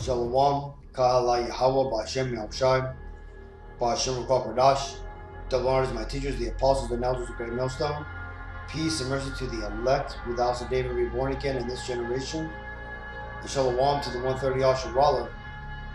Shalom, Ka'ala Yahweh, Ba'Shem Yahushai, Ba'Shem Rakal Pardash. Double honors to my teachers, the apostles, and elders of Great Millstone. Peace and mercy to the elect, who the house of David reborn again in this generation. And Shalom to the 130 Asherallah,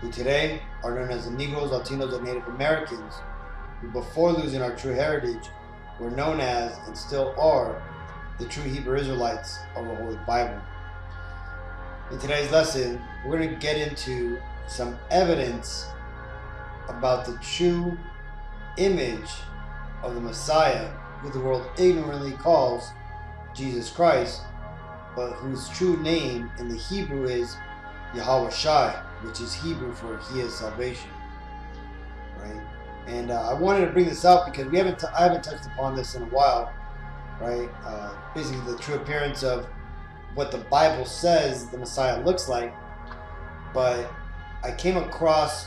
who today are known as the Negroes, Latinos, and Native Americans, who before losing our true heritage were known as, and still are, the true Hebrew Israelites of the Holy Bible. In today's lesson, we're going to get into some evidence about the true image of the Messiah, who the world ignorantly calls Jesus Christ, but whose true name in the Hebrew is Yahweh Shai, which is Hebrew for He is salvation. Right? And I wanted to bring this out because I haven't touched upon this in a while. Right? Basically, the true appearance of what the Bible says the Messiah looks like, but I came across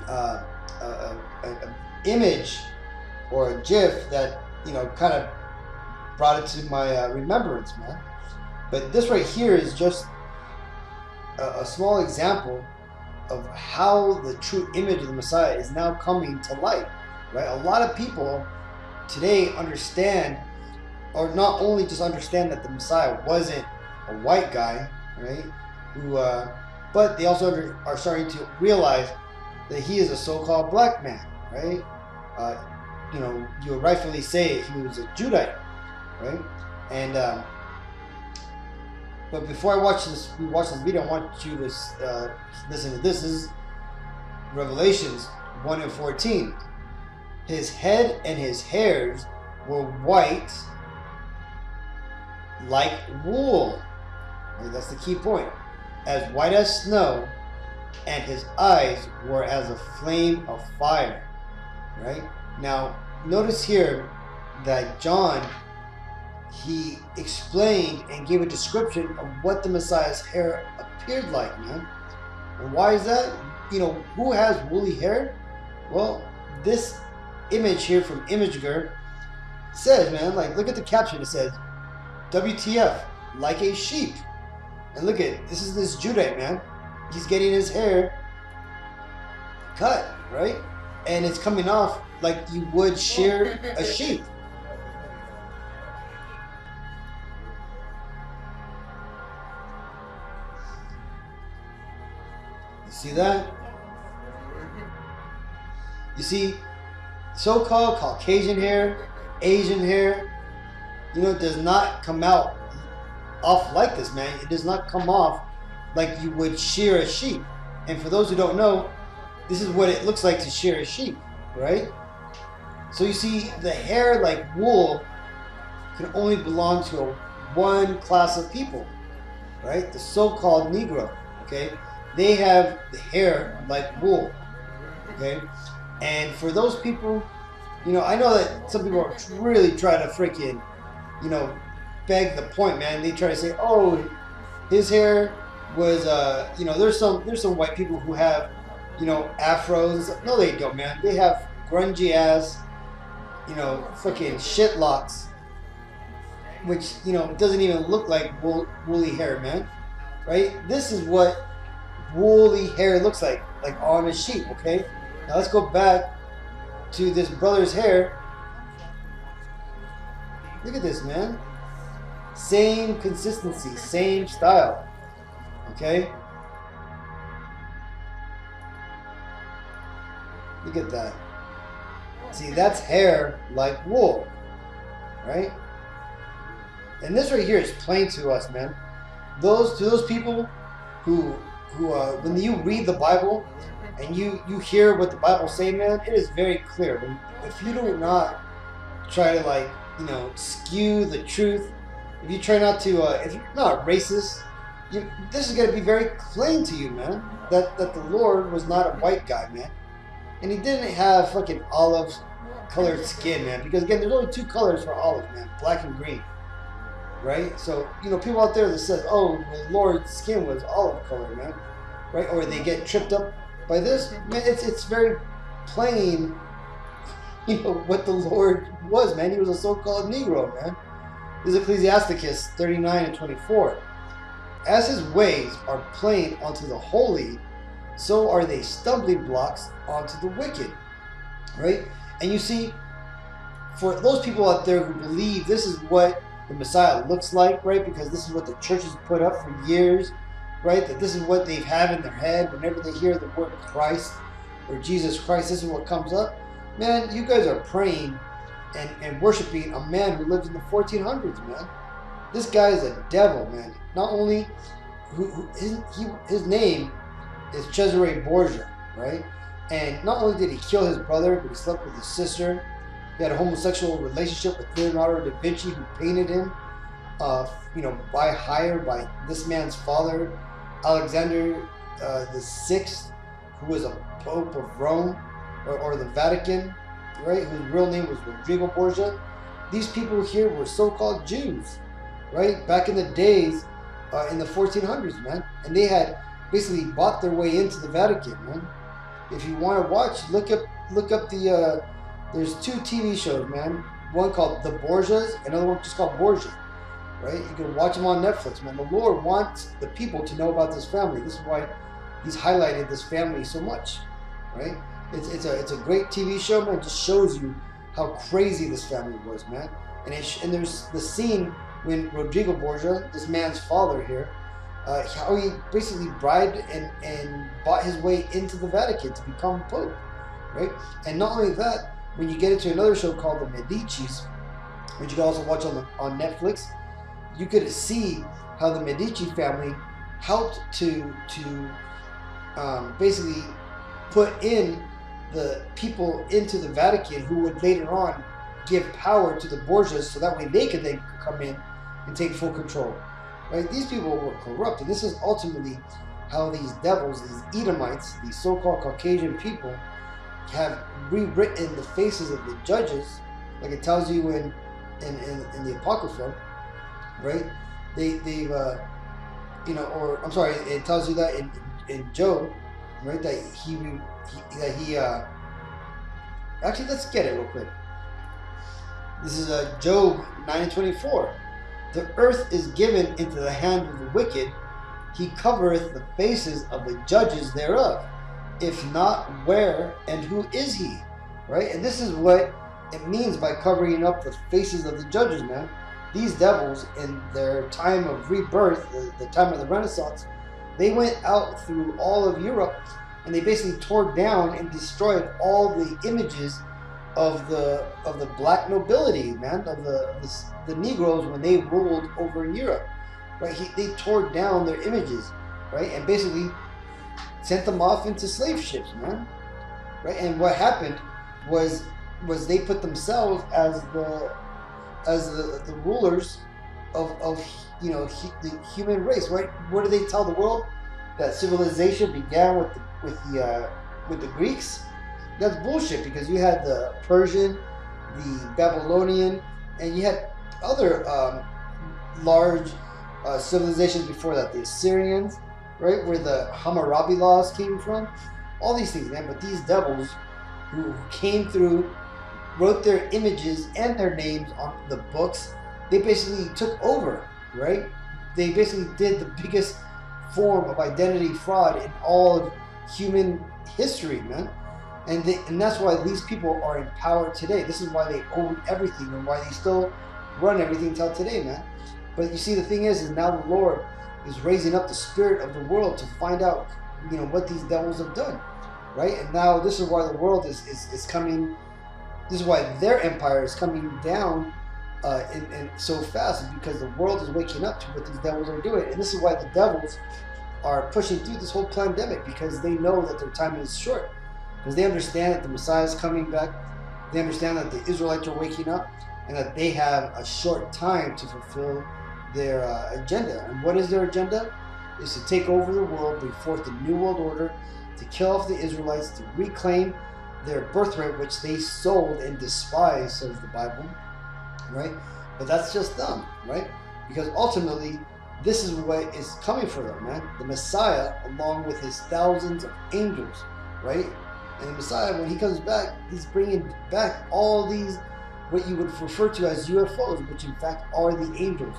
an image or a GIF that kind of brought it to my remembrance, man. But this right here is just a small example of how the true image of the Messiah is now coming to light. Right? A lot of people today understand, or not only just understand that the Messiah wasn't a white guy, right? But they also are starting to realize that he is a so-called black man, right? You would rightfully say he was a Judite, right? And but before we watch this video, I want you to listen to this. This is Revelations 1:14. His head and his hairs were white like wool. Right, that's the key point. As white as snow, and his eyes were as a flame of fire. Right? Now, notice here that John, he explained and gave a description of what the Messiah's hair appeared like, man. And why is that? Who has woolly hair? Well, this image here from Imager says, man, look at the caption. It says, WTF, like a sheep. And look at this is this Judite man. He's getting his hair cut, right? And it's coming off like you would shear a sheep. You see that? You see, so-called Caucasian hair, Asian hair, does not come out off like this, man. It does not come off like you would shear a sheep. And for those who don't know, this is what it looks like to shear a sheep, right? So you see, the hair like wool can only belong to one class of people, right? The so-called Negro, okay? They have the hair like wool, okay? And for those people, I know that some people really try to freaking beg the point, man. They try to say, oh, his hair was, there's some white people who have, afros. No, they don't, man. They have grungy ass, fucking shit locks, which, doesn't even look like woolly hair, man. Right? This is what woolly hair looks like on a sheep, okay? Now let's go back to this brother's hair. Look at this, man. Same consistency, same style. Okay? Look at that. See, that's hair like wool. Right? And this right here is plain to us, man. To those people who when you read the Bible and you hear what the Bible says, man, it is very clear. If you do not try to skew the truth, if you try not to, if you're not racist, this is going to be very plain to you, man, that the Lord was not a white guy, man. And he didn't have fucking olive colored skin, man, because again, there's only two colors for olive, man, black and green, right? So, people out there that says, oh, the Lord's skin was olive color, man, right? Or they get tripped up by this, man, it's very plain, what the Lord was, man. He was a so-called Negro, man. This is Ecclesiasticus 39:24. As his ways are plain unto the holy, so are they stumbling blocks unto the wicked. Right? And you see, for those people out there who believe this is what the Messiah looks like, right? Because this is what the churches put up for years, right? That this is what they've had in their head whenever they hear the word Christ or Jesus Christ. This is what comes up. Man, you guys are praying and worshiping a man who lived in the 1400s, man. This guy is a devil, man. Not only his name is Cesare Borgia, right? And not only did he kill his brother, but he slept with his sister. He had a homosexual relationship with Leonardo da Vinci, who painted him, by hire by this man's father, Alexander the Sixth, who was a Pope of Rome or the Vatican, right? Whose real name was Rodrigo Borgia. These people here were so-called Jews, right? Back in the days, in the 1400s, man, and they had basically bought their way into the Vatican, man. If you want to watch, look up the. There's 2 TV shows, man. One called The Borgias, another one just called Borgia, right? You can watch them on Netflix, man. The Lord wants the people to know about this family. This is why He's highlighted this family so much, right? It's a great TV show, man. It just shows you how crazy this family was, man. And there's the scene when Rodrigo Borgia, this man's father here, how he basically bribed and bought his way into the Vatican to become Pope, right? And not only that, when you get into another show called The Medicis, which you can also watch on Netflix, you could see how the Medici family helped to basically put in the people into the Vatican who would later on give power to the Borgias, so that way they could then come in and take full control. Right? These people were corrupt, and this is ultimately how these devils, these Edomites, these so-called Caucasian people, have rewritten the faces of the judges, like it tells you in the Apocrypha, right? It tells you that in Job, right? That he actually, let's get it real quick. This is Job 9:24. The earth is given into the hand of the wicked. He covereth the faces of the judges thereof. If not, where and who is he? Right? And this is what it means by covering up the faces of the judges, man. These devils, in their time of rebirth, the time of the Renaissance, they went out through all of Europe and they basically tore down and destroyed all the images of the black nobility, man, of the Negroes when they ruled over Europe, right? They tore down their images, right, and basically sent them off into slave ships, man, right? And what happened was they put themselves as the rulers of the human race, right? What do they tell the world? That civilization began with the Greeks. That's bullshit, because you had the Persian, the Babylonian, and you had other large civilizations before that. The Assyrians, right, where the Hammurabi laws came from. All these things, man. But these devils who came through, wrote their images and their names on the books, they basically took over, right? They basically did the biggest form of identity fraud in all of human history, man. And that's why these people are in power today. This is why they own everything and why they still run everything till today, man. But you see, the thing is now the Lord is raising up the spirit of the world to find out, what these devils have done, right? And now this is why the world is coming. This is why their empire is coming down and so fast, is because the world is waking up to what these devils are doing. And this is why the devils are pushing through this whole pandemic, because they know that their time is short. Because they understand that the Messiah is coming back. They understand that the Israelites are waking up and that they have a short time to fulfill their agenda. And what is their agenda? Is to take over the world, bring forth the New World Order, to kill off the Israelites, to reclaim their birthright, which they sold and despised, says the Bible, right? But that's just them, right? Because ultimately, this is what is coming for them, man. The Messiah, along with his thousands of angels, right? And the Messiah, when he comes back, he's bringing back all these, what you would refer to as UFOs, which in fact are the angels,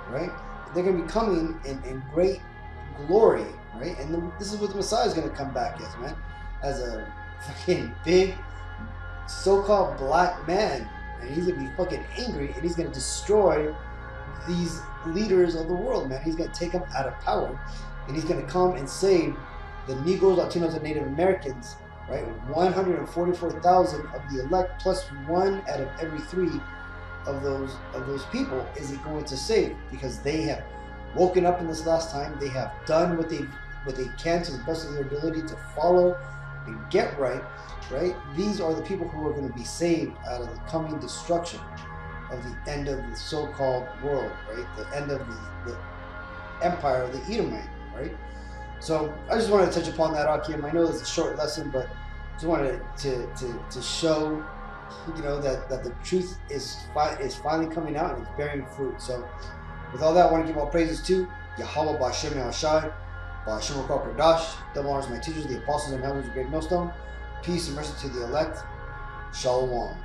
right? they're going to be coming in great glory, right? And this is what the Messiah is going to come back as, man, as a fucking big so-called black man, and he's going to be fucking angry, and he's going to destroy these leaders of the world, man. He's going to take them out of power, and he's going to come and save the Negroes, Latinos, and Native Americans, right? 144,000 of the elect, plus one out of every three of those people is he going to save, because they have woken up in this last time. They have done what they can to the best of their ability to follow and get right. These are the people who are going to be saved out of the coming destruction of the end of the so-called world, right? The end of the empire of the Edomite, right? So I just wanted to touch upon that, Akim. I know it's a short lesson, but just wanted to show, you know, that the truth is finally coming out and it's bearing fruit. So with all that, I want to give all praises to Yahweh Ba'Shem Yahushai, Ba'Shem Rakal Kodash, double honors my teachers, the apostles and elders of Great Millstone. Peace and mercy to the elect. Shalom.